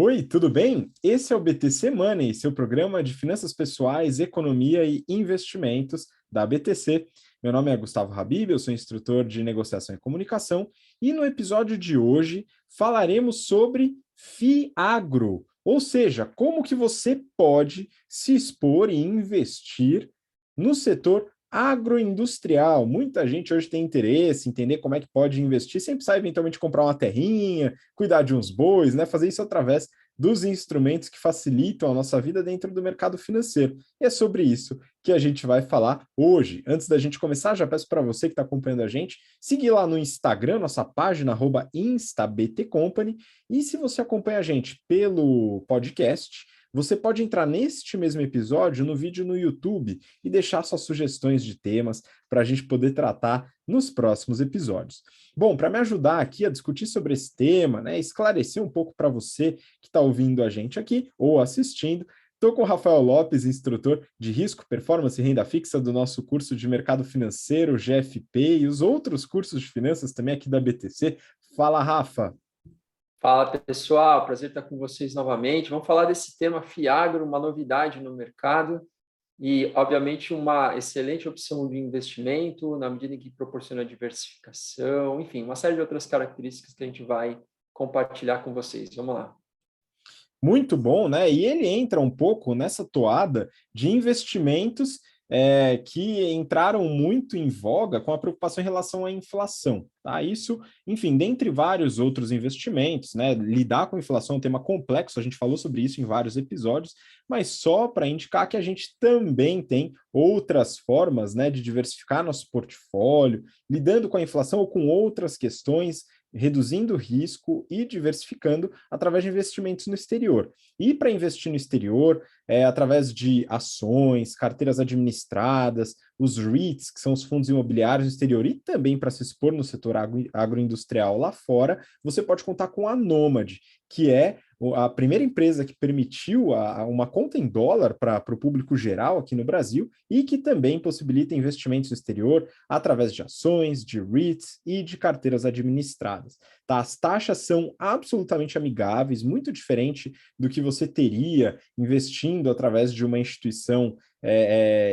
Oi, tudo bem? Esse é o BTC Money, seu programa de finanças pessoais, economia e investimentos da BTC. Meu nome é Gustavo Habib, eu sou instrutor de negociação e comunicação, e no episódio de hoje falaremos sobre FIAGRO, ou seja, como que você pode se expor e investir no setor agroindustrial. Muita gente hoje tem interesse em entender como é que pode investir, sem precisar eventualmente comprar uma terrinha, cuidar de uns bois, né? Fazer isso através dos instrumentos que facilitam a nossa vida dentro do mercado financeiro. E é sobre isso que a gente vai falar hoje. Antes da gente começar, já peço para você que está acompanhando a gente, seguir lá no Instagram, nossa página, @instabtcompany. E se você acompanha a gente pelo podcast, você pode entrar neste mesmo episódio no vídeo no YouTube e deixar suas sugestões de temas para a gente poder tratar nos próximos episódios. Bom, para me ajudar aqui a discutir sobre esse tema, né, esclarecer um pouco para você que está ouvindo a gente aqui ou assistindo, estou com o Rafael Lopes, instrutor de risco, performance e renda fixa do nosso curso de mercado financeiro, GFP, e os outros cursos de finanças também aqui da BTC. Fala, Rafa. Fala, pessoal, prazer estar com vocês novamente. Vamos falar desse tema FIAGRO, uma novidade no mercado e, obviamente, uma excelente opção de investimento na medida em que proporciona diversificação, enfim, uma série de outras características que a gente vai compartilhar com vocês. Vamos lá. Muito bom, né? E ele entra um pouco nessa toada de investimentos que entraram muito em voga com a preocupação em relação à inflação. Tá? Isso, enfim, dentre vários outros investimentos, né? Lidar com a inflação é um tema complexo, a gente falou sobre isso em vários episódios, mas só para indicar que a gente também tem outras formas, né, de diversificar nosso portfólio, lidando com a inflação ou com outras questões, reduzindo o risco e diversificando através de investimentos no exterior. E para investir no exterior, através de ações, carteiras administradas, os REITs, que são os fundos imobiliários no exterior, e também para se expor no setor agroindustrial lá fora, você pode contar com a Nomad, que é a primeira empresa que permitiu uma conta em dólar para o público geral aqui no Brasil e que também possibilita investimentos no exterior através de ações, de REITs e de carteiras administradas. Tá? As taxas são absolutamente amigáveis, muito diferente do que você teria investindo através de uma instituição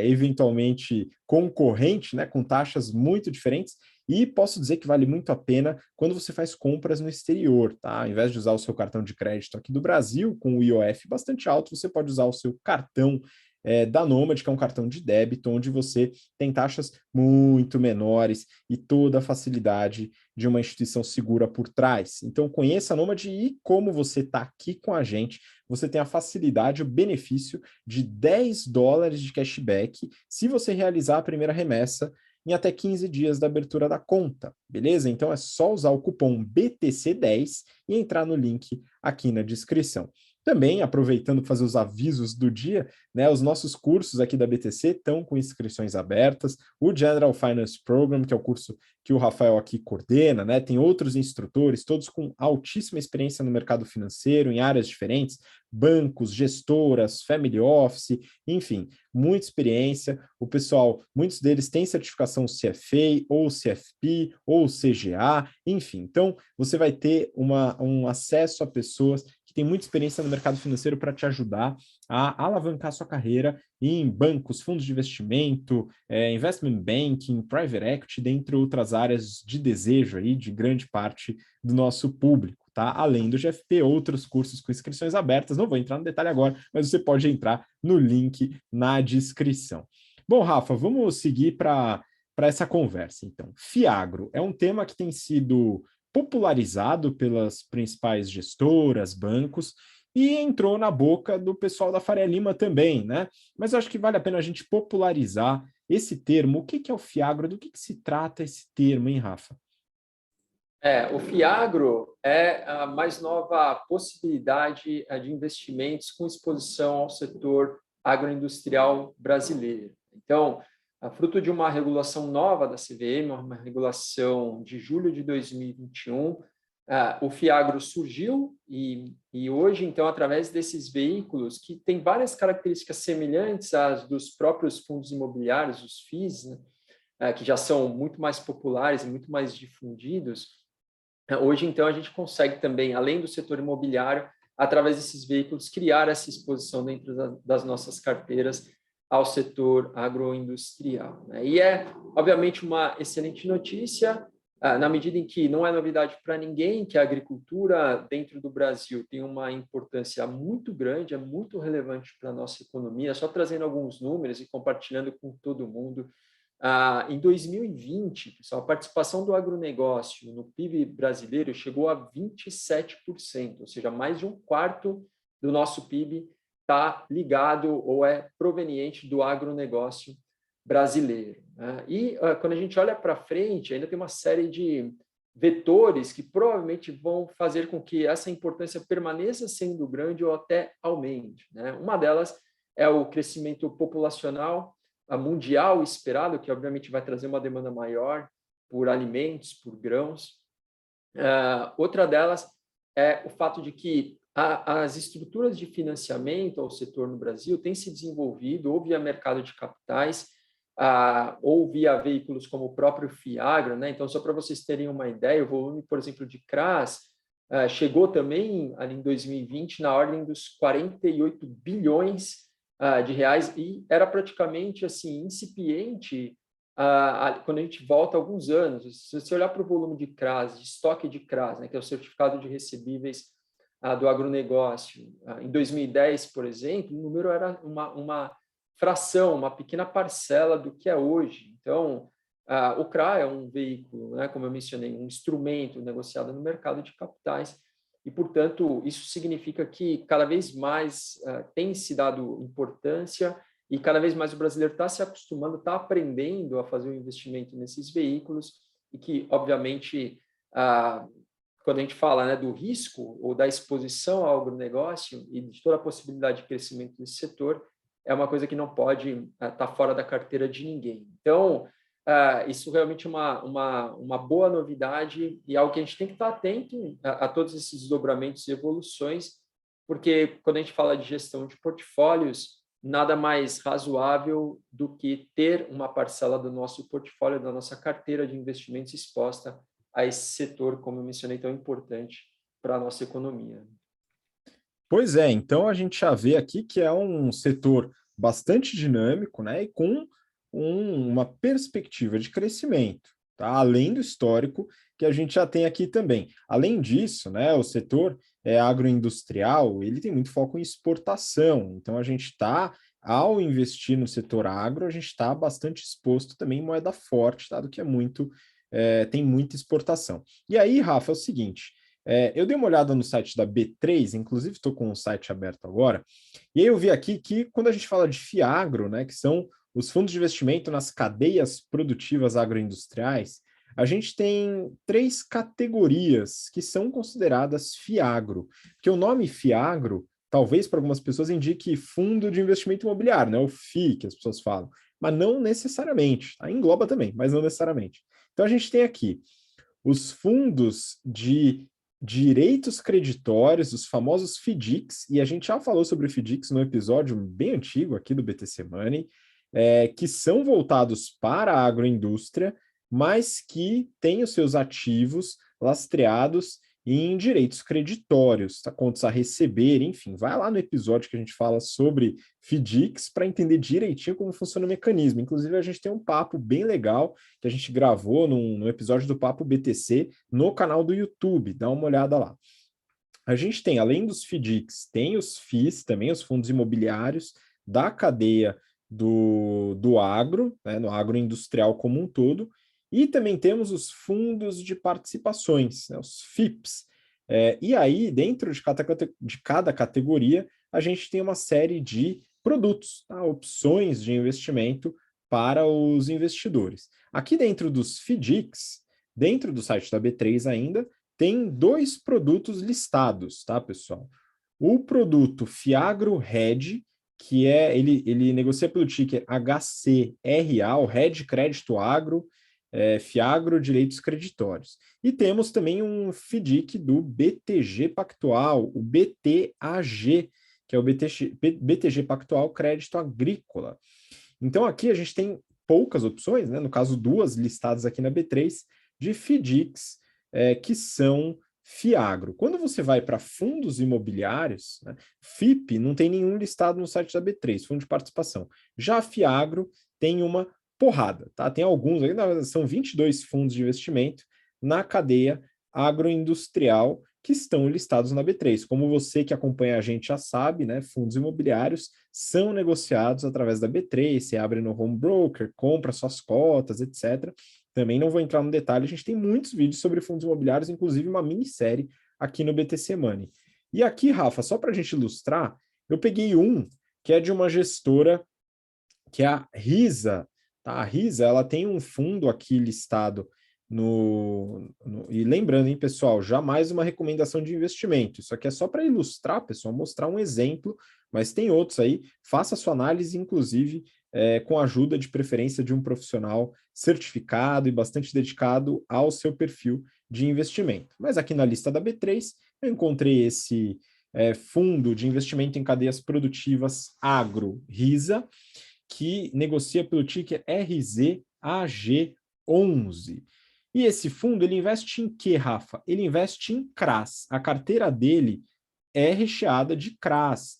eventualmente concorrente, né, com taxas muito diferentes. E posso dizer que vale muito a pena quando você faz compras no exterior, tá? Ao invés de usar o seu cartão de crédito aqui do Brasil, com o IOF bastante alto, você pode usar o seu cartão da Nomad, que é um cartão de débito, onde você tem taxas muito menores e toda a facilidade de uma instituição segura por trás. Então, conheça a Nomad e como você está aqui com a gente, você tem a facilidade, o benefício de $10 de cashback se você realizar a primeira remessa em até 15 dias da abertura da conta, beleza? Então é só usar o cupom BTC10 e entrar no link aqui na descrição. Também, aproveitando para fazer os avisos do dia, né, os nossos cursos aqui da BTC estão com inscrições abertas. O General Finance Program, que é o curso que o Rafael aqui coordena, né, tem outros instrutores, todos com altíssima experiência no mercado financeiro, em áreas diferentes, bancos, gestoras, family office, enfim, muita experiência. O pessoal, muitos deles têm certificação CFA, ou CFP, ou CGA, enfim. Então, você vai ter um acesso a pessoas que têm muita experiência no mercado financeiro para te ajudar a alavancar sua carreira em bancos, fundos de investimento, investment banking, private equity, dentre outras áreas de desejo aí de grande parte do nosso público. Tá? Além do GFP, outros cursos com inscrições abertas. Não vou entrar no detalhe agora, mas você pode entrar no link na descrição. Bom, Rafa, vamos seguir para essa conversa, então. FIAGRO é um tema que tem sido popularizado pelas principais gestoras, bancos, e entrou na boca do pessoal da Faria Lima também, né? Mas eu acho que vale a pena a gente popularizar esse termo. O que é o FIAGRO? Do que se trata esse termo, hein, Rafa? O FIAGRO é a mais nova possibilidade de investimentos com exposição ao setor agroindustrial brasileiro. Então, fruto de uma regulação nova da CVM, uma regulação de julho de 2021, o FIAGRO surgiu e hoje, então, através desses veículos, que têm várias características semelhantes às dos próprios fundos imobiliários, os FIIs, né, que já são muito mais populares e muito mais difundidos. Hoje, então, a gente consegue também, além do setor imobiliário, através desses veículos, criar essa exposição dentro das nossas carteiras ao setor agroindustrial, né? E é, obviamente, uma excelente notícia, na medida em que não é novidade para ninguém que a agricultura dentro do Brasil tem uma importância muito grande, é muito relevante para a nossa economia. Só trazendo alguns números e compartilhando com todo mundo, em 2020, pessoal, a participação do agronegócio no PIB brasileiro chegou a 27%, ou seja, mais de um quarto do nosso PIB está ligado ou é proveniente do agronegócio brasileiro, né? E quando a gente olha para frente, ainda tem uma série de vetores que provavelmente vão fazer com que essa importância permaneça sendo grande ou até aumente, né? Uma delas é o crescimento populacional mundial esperado, que obviamente vai trazer uma demanda maior por alimentos, por grãos. Outra delas é o fato de que as estruturas de financiamento ao setor no Brasil têm se desenvolvido ou via mercado de capitais, ou via veículos como o próprio Fiagro, né? Então, só para vocês terem uma ideia, o volume, por exemplo, de CRAs chegou também, ali em 2020, na ordem dos 48 bilhões de reais, e era praticamente assim incipiente quando a gente volta alguns anos. Se você olhar para o volume de CRAs, de estoque de CRAs, né, que é o certificado de recebíveis do agronegócio, em 2010, por exemplo, o número era uma fração, uma pequena parcela do que é hoje. Então, o CRA é um veículo, né, como eu mencionei, um instrumento negociado no mercado de capitais, e, portanto, isso significa que cada vez mais tem se dado importância e cada vez mais o brasileiro está se acostumando, está aprendendo a fazer o investimento nesses veículos e que, obviamente, quando a gente fala, né, do risco ou da exposição ao agronegócio e de toda a possibilidade de crescimento desse setor, é uma coisa que não pode estar fora da carteira de ninguém. Então, isso realmente é uma boa novidade e algo que a gente tem que estar atento a todos esses desdobramentos e evoluções, porque quando a gente fala de gestão de portfólios, nada mais razoável do que ter uma parcela do nosso portfólio, da nossa carteira de investimentos exposta a esse setor, como eu mencionei, tão importante para a nossa economia. Pois é, então a gente já vê aqui que é um setor bastante dinâmico, né, e com uma perspectiva de crescimento, tá? Além do histórico que a gente já tem aqui também. Além disso, né, o setor agroindustrial, ele tem muito foco em exportação, então a gente está, ao investir no setor agro, a gente está bastante exposto também em moeda forte, dado que tem muita exportação. E aí, Rafa, é o seguinte, eu dei uma olhada no site da B3, inclusive estou com o site aberto agora, e aí eu vi aqui que quando a gente fala de FIAGRO, né, que são os fundos de investimento nas cadeias produtivas agroindustriais, a gente tem 3 categorias que são consideradas FIAGRO, porque o nome FIAGRO, talvez para algumas pessoas indique fundo de investimento imobiliário, né, o FI que as pessoas falam, mas não necessariamente, tá? Engloba também, mas não necessariamente. Então a gente tem aqui os fundos de direitos creditórios, os famosos FDICs, e a gente já falou sobre o FDICs no episódio bem antigo aqui do BTC Money, que são voltados para a agroindústria, mas que têm os seus ativos lastreados em direitos creditórios, tá? Contas a receber, enfim, vai lá no episódio que a gente fala sobre FDICs para entender direitinho como funciona o mecanismo. Inclusive, a gente tem um papo bem legal que a gente gravou no episódio do Papo BTC no canal do YouTube, dá uma olhada lá. A gente tem, além dos FDICs, tem os FIIs, também os fundos imobiliários da cadeia do agro, né, no agroindustrial como um todo, e também temos os fundos de participações, né, os FIPs. E aí, dentro de cada categoria, a gente tem uma série de produtos, tá, opções de investimento para os investidores. Aqui dentro dos FDICs, dentro do site da B3 ainda, tem 2 produtos listados, tá, pessoal? O produto Fiagro Hedge, que ele negocia pelo ticker HCRA, o Hedge Crédito Agro, Fiagro Direitos Creditórios. E temos também um FDIC do BTG Pactual, o BTAG, que é o BTG Pactual Crédito Agrícola. Então aqui a gente tem poucas opções, né? No caso 2 listadas aqui na B3, de FDICs que são Fiagro. Quando você vai para fundos imobiliários, né, FIP não tem nenhum listado no site da B3, fundo de participação. Já a Fiagro tem uma porrada, tá? Tem alguns, são 22 fundos de investimento na cadeia agroindustrial que estão listados na B3. Como você que acompanha a gente já sabe, né, fundos imobiliários são negociados através da B3, você abre no home broker, compra suas cotas, etc. Também não vou entrar no detalhe, a gente tem muitos vídeos sobre fundos imobiliários, inclusive uma minissérie aqui no BTC Money. E aqui, Rafa, só para a gente ilustrar, eu peguei um que é de uma gestora, que é a Risa. Tá? A Risa, ela tem um fundo aqui listado e lembrando, hein, pessoal, jamais uma recomendação de investimento. Isso aqui é só para ilustrar, pessoal, mostrar um exemplo, mas tem outros aí. Faça a sua análise, inclusive, com a ajuda de preferência de um profissional certificado e bastante dedicado ao seu perfil de investimento. Mas aqui na lista da B3, eu encontrei esse fundo de investimento em cadeias produtivas Agro Risa, que negocia pelo ticker RZAG11. E esse fundo, ele investe em quê, Rafa? Ele investe em CRAs. A carteira dele é recheada de CRAs,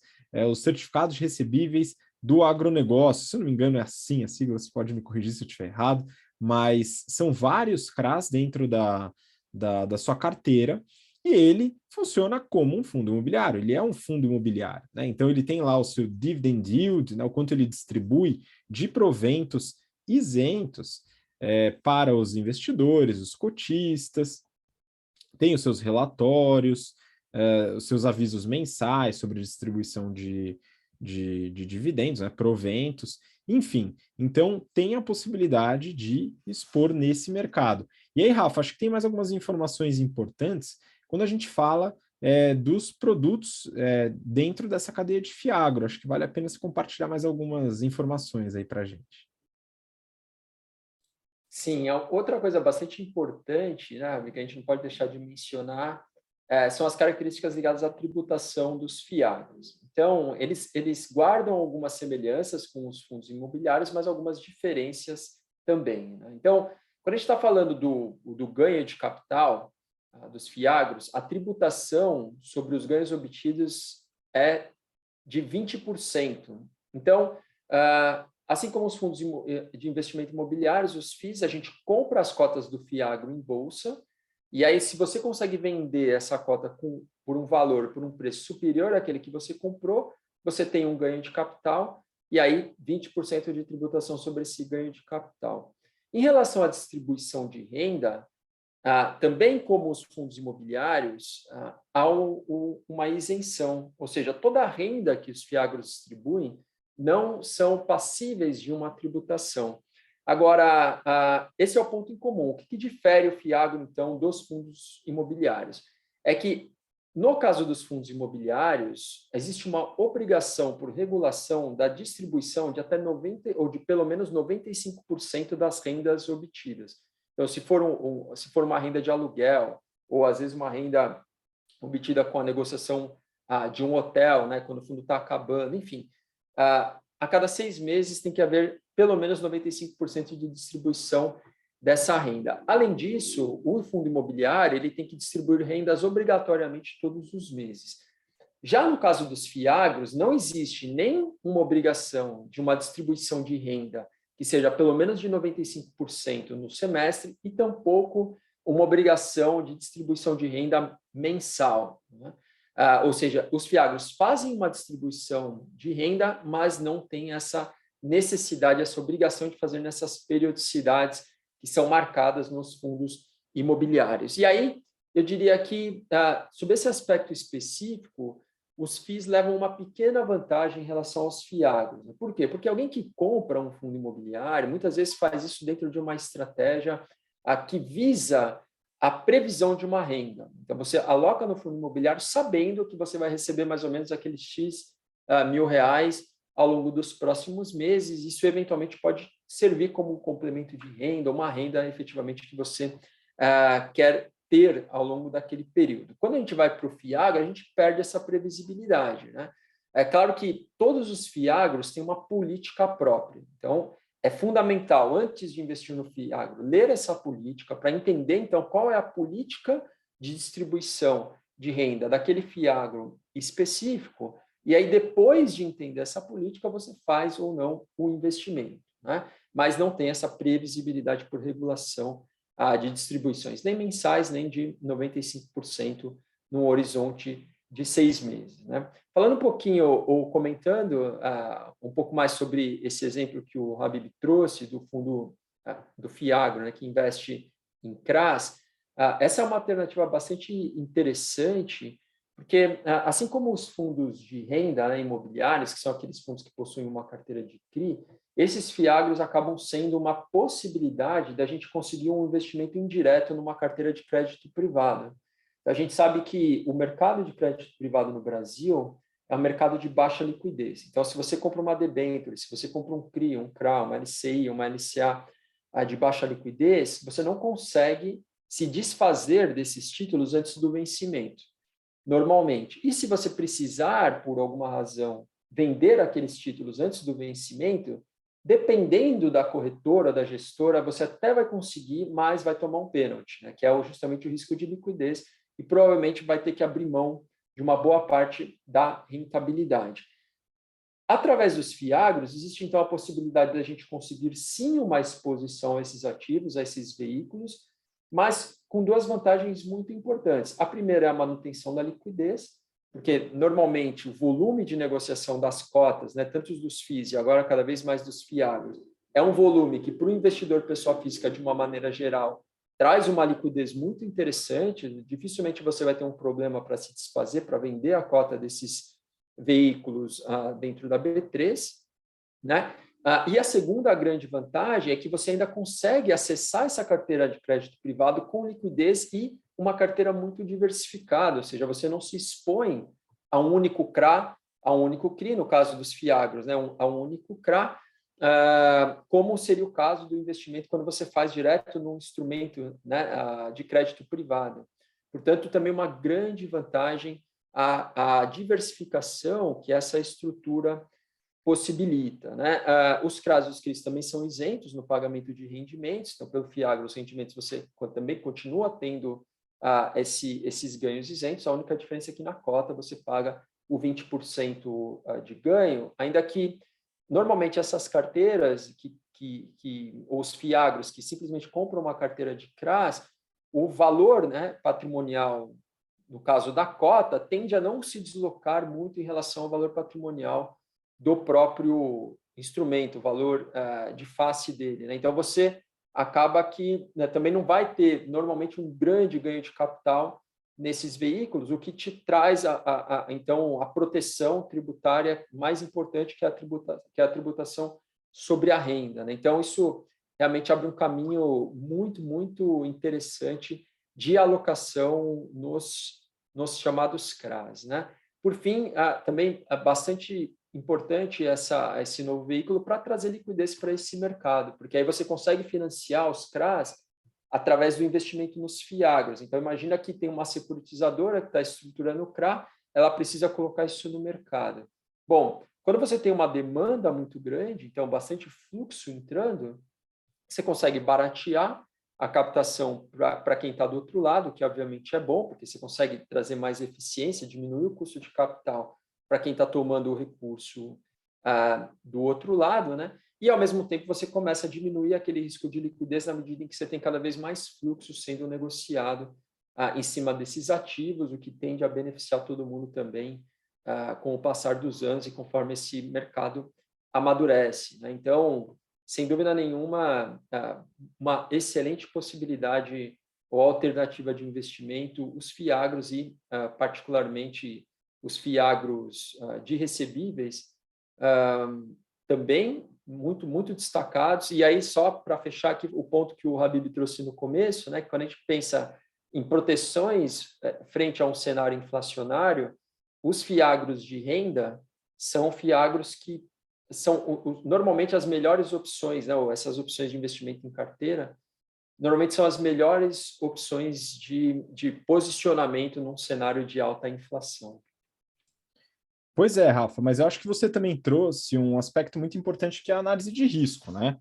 os certificados recebíveis do agronegócio. Se eu não me engano, é assim a sigla, você pode me corrigir se eu estiver errado, mas são vários CRAs dentro da sua carteira, e ele funciona como um fundo imobiliário, ele é um fundo imobiliário, né? Então ele tem lá o seu dividend yield, né, o quanto ele distribui de proventos isentos para os investidores, os cotistas, tem os seus relatórios, os seus avisos mensais sobre distribuição de dividendos, né, proventos, enfim. Então, tem a possibilidade de expor nesse mercado. E aí, Rafa, acho que tem mais algumas informações importantes quando a gente fala dos produtos dentro dessa cadeia de Fiagro. Acho que vale a pena você compartilhar mais algumas informações aí para a gente. Sim, outra coisa bastante importante, né, que a gente não pode deixar de mencionar, são as características ligadas à tributação dos FIAGROS. Então, eles guardam algumas semelhanças com os fundos imobiliários, mas algumas diferenças também, né? Então, quando a gente está falando do ganho de capital dos FIAGROS, a tributação sobre os ganhos obtidos é de 20%. Então, assim como os fundos de investimento imobiliários, os FIIs, a gente compra as cotas do FIAGRO em bolsa, e aí, se você consegue vender essa cota por um valor, por um preço superior àquele que você comprou, você tem um ganho de capital, e aí 20% de tributação sobre esse ganho de capital. Em relação à distribuição de renda, também como os fundos imobiliários, há uma isenção, ou seja, toda a renda que os FIAGROS distribuem não são passíveis de uma tributação. Agora, esse é o ponto em comum. O que difere o FIAGRO, então, dos fundos imobiliários? É que, no caso dos fundos imobiliários, existe uma obrigação por regulação da distribuição de até 90% ou de pelo menos 95% das rendas obtidas. Então, se for uma renda de aluguel, ou às vezes uma renda obtida com a negociação de um hotel, né, quando o fundo está acabando, enfim, a cada 6 meses tem que haver pelo menos 95% de distribuição dessa renda. Além disso, o fundo imobiliário ele tem que distribuir rendas obrigatoriamente todos os meses. Já no caso dos FIAGROS, não existe nem uma obrigação de uma distribuição de renda que seja pelo menos de 95% no semestre e tampouco uma obrigação de distribuição de renda mensal, né? Ou seja, os FIAGROS fazem uma distribuição de renda, mas não tem essa necessidade, essa obrigação de fazer nessas periodicidades que são marcadas nos fundos imobiliários. E aí, eu diria que, sobre esse aspecto específico, os FIIs levam uma pequena vantagem em relação aos FIAGROS. Por quê? Porque alguém que compra um fundo imobiliário, muitas vezes faz isso dentro de uma estratégia que visa a previsão de uma renda. Então, você aloca no fundo imobiliário sabendo que você vai receber mais ou menos aqueles X mil reais ao longo dos próximos meses. Isso, eventualmente, pode servir como um complemento de renda, uma renda, efetivamente, que você quer ter ao longo daquele período. Quando a gente vai para o FIAGRO, a gente perde essa previsibilidade, né? É claro que todos os FIAGROS têm uma política própria. Então, é fundamental, antes de investir no FIAGRO, ler essa política para entender, então, qual é a política de distribuição de renda daquele FIAGRO específico, e aí depois de entender essa política, você faz ou não o investimento, né? Mas não tem essa previsibilidade por regulação de distribuições, nem mensais, nem de 95% no horizonte de 6 meses. Né? Falando um pouquinho, ou comentando um pouco mais sobre esse exemplo que o Habib trouxe do fundo do FIAGRO, né, que investe em CRAs, essa é uma alternativa bastante interessante, porque assim como os fundos de renda, né, imobiliários, que são aqueles fundos que possuem uma carteira de CRI, esses FIAGROs acabam sendo uma possibilidade da gente conseguir um investimento indireto numa carteira de crédito privada. A gente sabe que o mercado de crédito privado no Brasil é um mercado de baixa liquidez. Então, se você compra uma debênture, se você compra um CRI, um CRA, uma LCI, uma LCA de baixa liquidez, você não consegue se desfazer desses títulos antes do vencimento, normalmente. E se você precisar, por alguma razão, vender aqueles títulos antes do vencimento, dependendo da corretora, da gestora, você até vai conseguir, mas vai tomar um pênalti, né, que é justamente o risco de liquidez, e provavelmente vai ter que abrir mão de uma boa parte da rentabilidade. Através dos FIAGROS, existe então a possibilidade de a gente conseguir sim uma exposição a esses ativos, a esses veículos, mas com duas vantagens muito importantes. A primeira é a manutenção da liquidez, porque normalmente o volume de negociação das cotas, né, tanto dos FIIs e agora cada vez mais dos FIAGROS, é um volume que para o investidor pessoa física, de uma maneira geral, traz uma liquidez muito interessante. Dificilmente você vai ter um problema para se desfazer, para vender a cota desses veículos dentro da B3, né? E a segunda grande vantagem é que você ainda consegue acessar essa carteira de crédito privado com liquidez e uma carteira muito diversificada, ou seja, você não se expõe a um único CRA, a um único CRI, no caso dos FIAGROS, né? A um único CRA, como seria o caso do investimento quando você faz direto num instrumento, né, de crédito privado. Portanto, também uma grande vantagem a diversificação que essa estrutura possibilita. Né? Os CRAs e os CRIs também são isentos no pagamento de rendimentos, então, pelo FIAGRO, os rendimentos você também continua tendo esses ganhos isentos, a única diferença é que na cota você paga o 20% de ganho, ainda que normalmente essas carteiras, os FIAGROS, que simplesmente compram uma carteira de CRAs, o valor, né, patrimonial, no caso da cota, tende a não se deslocar muito em relação ao valor patrimonial do próprio instrumento, o valor de face dele. Né? Então, você acaba que, né, também não vai ter, normalmente, um grande ganho de capital nesses veículos, o que te traz, então, a proteção tributária mais importante, que é a tributação sobre a renda. Né? Então, isso realmente abre um caminho muito, muito interessante de alocação nos chamados CRAs. Né? Por fim, também é bastante importante esse novo veículo para trazer liquidez para esse mercado, porque aí você consegue financiar os CRAs através do investimento nos FIAGROS. Então, imagina que tem uma securitizadora que está estruturando o CRA, ela precisa colocar isso no mercado. Bom, quando você tem uma demanda muito grande, então bastante fluxo entrando, você consegue baratear a captação para quem está do outro lado, que obviamente é bom, porque você consegue trazer mais eficiência, diminuir o custo de capital para quem está tomando o recurso do outro lado, né? E, ao mesmo tempo, você começa a diminuir aquele risco de liquidez na medida em que você tem cada vez mais fluxo sendo negociado em cima desses ativos, o que tende a beneficiar todo mundo também com o passar dos anos e conforme esse mercado amadurece. Né? Então, sem dúvida nenhuma, uma excelente possibilidade ou alternativa de investimento, os FIAGROS e, particularmente, os FIAGROS de recebíveis, também muito, muito destacados. E aí, só para fechar aqui o ponto que o Habib trouxe no começo, né, que quando a gente pensa em proteções frente a um cenário inflacionário, os FIAGROS de renda são FIAGROS que são normalmente as melhores opções, né, ou essas opções de investimento em carteira, normalmente são as melhores opções de posicionamento num cenário de alta inflação. Pois é, Rafa, mas eu acho que você também trouxe um aspecto muito importante que é a análise de risco, né?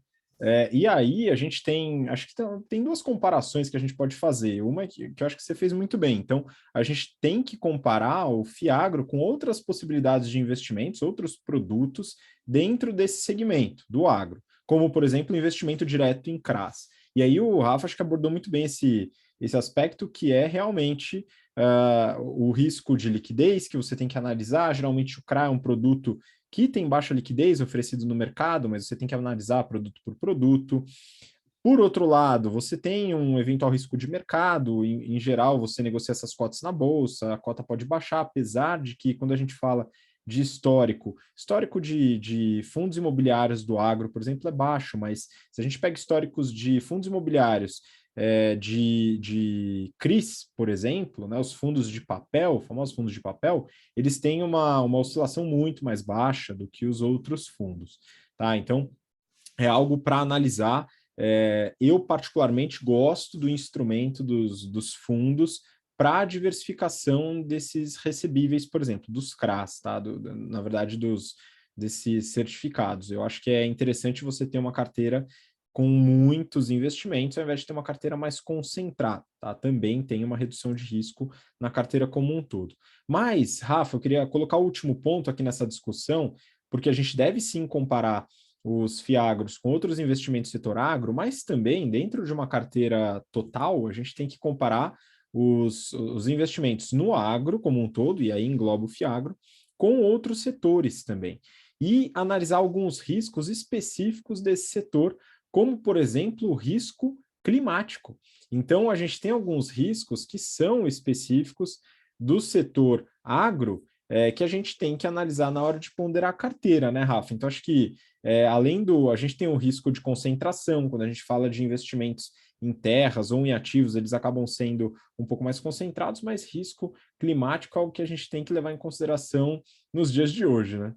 E aí a gente tem, acho que tem duas comparações que a gente pode fazer. Uma que eu acho que você fez muito bem. Então, a gente tem que comparar o Fiagro com outras possibilidades de investimentos, outros produtos dentro desse segmento do agro, como, por exemplo, o investimento direto em CRAs. E aí o Rafa acho que abordou muito bem esse aspecto que é realmente o risco de liquidez que você tem que analisar. Geralmente o CRA é um produto que tem baixa liquidez oferecido no mercado, mas você tem que analisar produto por produto. Por outro lado, você tem um eventual risco de mercado, em geral, você negocia essas cotas na bolsa, a cota pode baixar, apesar de que, quando a gente fala de histórico de fundos imobiliários do agro, por exemplo, é baixo, mas se a gente pega históricos de fundos imobiliários de CRIs, por exemplo, né, os fundos de papel, famosos fundos de papel, eles têm uma oscilação muito mais baixa do que os outros fundos. Tá? Então, é algo para analisar. Eu, particularmente, gosto do instrumento dos fundos para a diversificação desses recebíveis, por exemplo, dos CRAs, tá? Na verdade, desses certificados. Eu acho que é interessante você ter uma carteira com muitos investimentos, ao invés de ter uma carteira mais concentrada, tá? Também tem uma redução de risco na carteira como um todo. Mas, Rafa, eu queria colocar o último ponto aqui nessa discussão, porque a gente deve sim comparar os FIAGROS com outros investimentos do setor agro, mas também dentro de uma carteira total, a gente tem que comparar os investimentos no agro como um todo, e aí engloba o FIAGRO, com outros setores também. E analisar alguns riscos específicos desse setor, como, por exemplo, o risco climático. Então, a gente tem alguns riscos que são específicos do setor agro, que a gente tem que analisar na hora de ponderar a carteira, né, Rafa? Então, acho que além do. A gente tem o risco de concentração, quando a gente fala de investimentos em terras ou em ativos, eles acabam sendo um pouco mais concentrados, mas risco climático é algo que a gente tem que levar em consideração nos dias de hoje, né?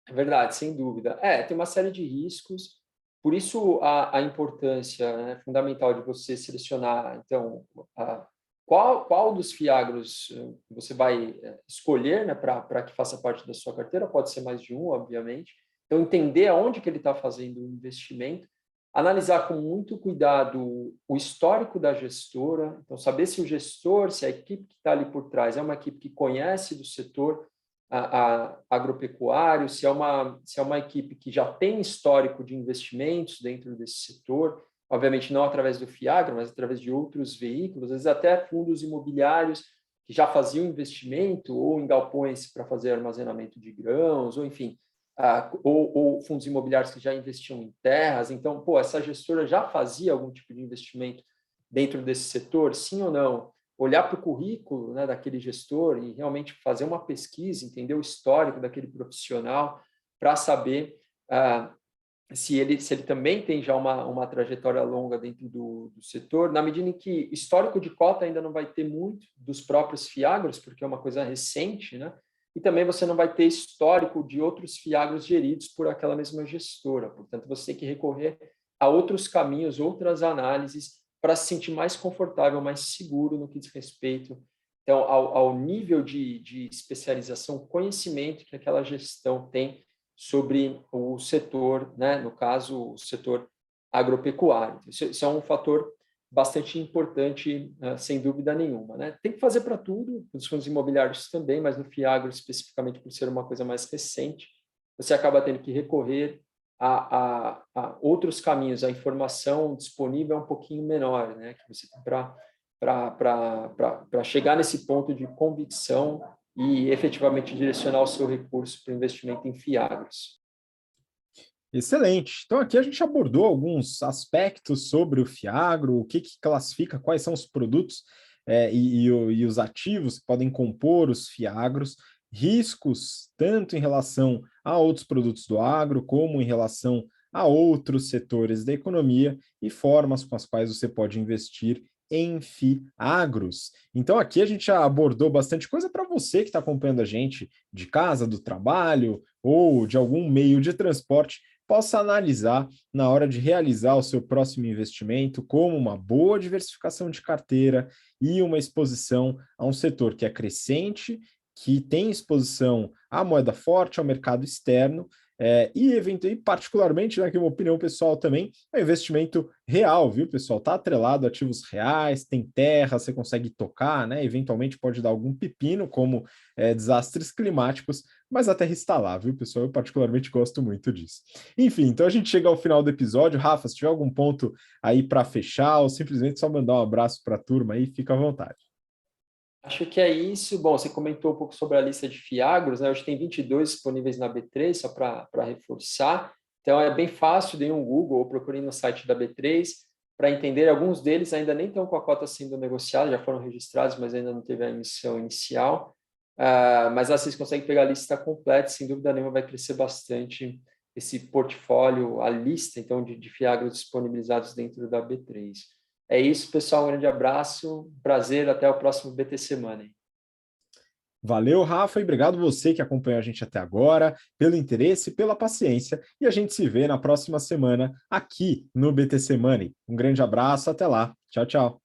É verdade, sem dúvida. Tem uma série de riscos, por isso a importância, né, fundamental de você selecionar, então, qual dos fiagros você vai escolher, né, para que faça parte da sua carteira, pode ser mais de um, obviamente. Então, entender aonde que ele está fazendo o investimento, analisar com muito cuidado o histórico da gestora, então, saber se o gestor, se a equipe que está ali por trás é uma equipe que conhece do setor, agropecuário, se é uma equipe que já tem histórico de investimentos dentro desse setor, obviamente não através do FIAGRO, mas através de outros veículos, às vezes até fundos imobiliários que já faziam investimento, ou em galpões para fazer armazenamento de grãos, ou enfim, ou fundos imobiliários que já investiam em terras. Então, essa gestora já fazia algum tipo de investimento dentro desse setor, sim ou não? Olhar para o currículo, né, daquele gestor e realmente fazer uma pesquisa, entender o histórico daquele profissional para saber se ele também tem já uma trajetória longa dentro do setor, na medida em que histórico de cota ainda não vai ter muito dos próprios fiagros, porque é uma coisa recente, né? E também você não vai ter histórico de outros fiagros geridos por aquela mesma gestora. Portanto, você tem que recorrer a outros caminhos, outras análises, para se sentir mais confortável, mais seguro no que diz respeito então, ao nível de especialização, conhecimento que aquela gestão tem sobre o setor, né? No caso, o setor agropecuário. Isso é um fator bastante importante, sem dúvida nenhuma. Né? Tem que fazer para tudo, nos fundos imobiliários também, mas no FIAGRO, especificamente por ser uma coisa mais recente, você acaba tendo que recorrer a outros caminhos, a informação disponível é um pouquinho menor, né? Que você tem para chegar nesse ponto de convicção e efetivamente direcionar o seu recurso para o investimento em FIAGROS. Excelente. Então, aqui a gente abordou alguns aspectos sobre o Fiagro, o que classifica, quais são os produtos e os ativos que podem compor os Fiagros, riscos, tanto em relação a outros produtos do agro, como em relação a outros setores da economia e formas com as quais você pode investir em FIAGROS. Então, aqui a gente já abordou bastante coisa para você que está acompanhando a gente de casa, do trabalho ou de algum meio de transporte possa analisar na hora de realizar o seu próximo investimento como uma boa diversificação de carteira e uma exposição a um setor que é crescente, que tem exposição à moeda forte, ao mercado externo, E particularmente, né, que é uma opinião pessoal também, é um investimento real, viu, pessoal? Está atrelado a ativos reais, tem terra, você consegue tocar, né? Eventualmente pode dar algum pepino, como desastres climáticos, mas a terra está lá, viu, pessoal? Eu particularmente gosto muito disso. Enfim, então a gente chega ao final do episódio. Rafa, se tiver algum ponto aí para fechar, ou simplesmente só mandar um abraço para a turma aí, fica à vontade. Acho que é isso. Bom, você comentou um pouco sobre a lista de Fiagros, né? Hoje tem 22 disponíveis na B3, só para reforçar. Então, é bem fácil, dê um Google ou procure no site da B3 para entender. Alguns deles ainda nem estão com a cota sendo negociada, já foram registrados, mas ainda não teve a emissão inicial. Mas lá vocês conseguem pegar a lista completa, sem dúvida nenhuma vai crescer bastante esse portfólio, a lista, então, de Fiagros disponibilizados dentro da B3. É isso, pessoal. Um grande abraço. Prazer. Até o próximo BTC Money. Valeu, Rafa, e obrigado você que acompanhou a gente até agora, pelo interesse, pela paciência, e a gente se vê na próxima semana aqui no BTC Money. Um grande abraço, até lá. Tchau, tchau.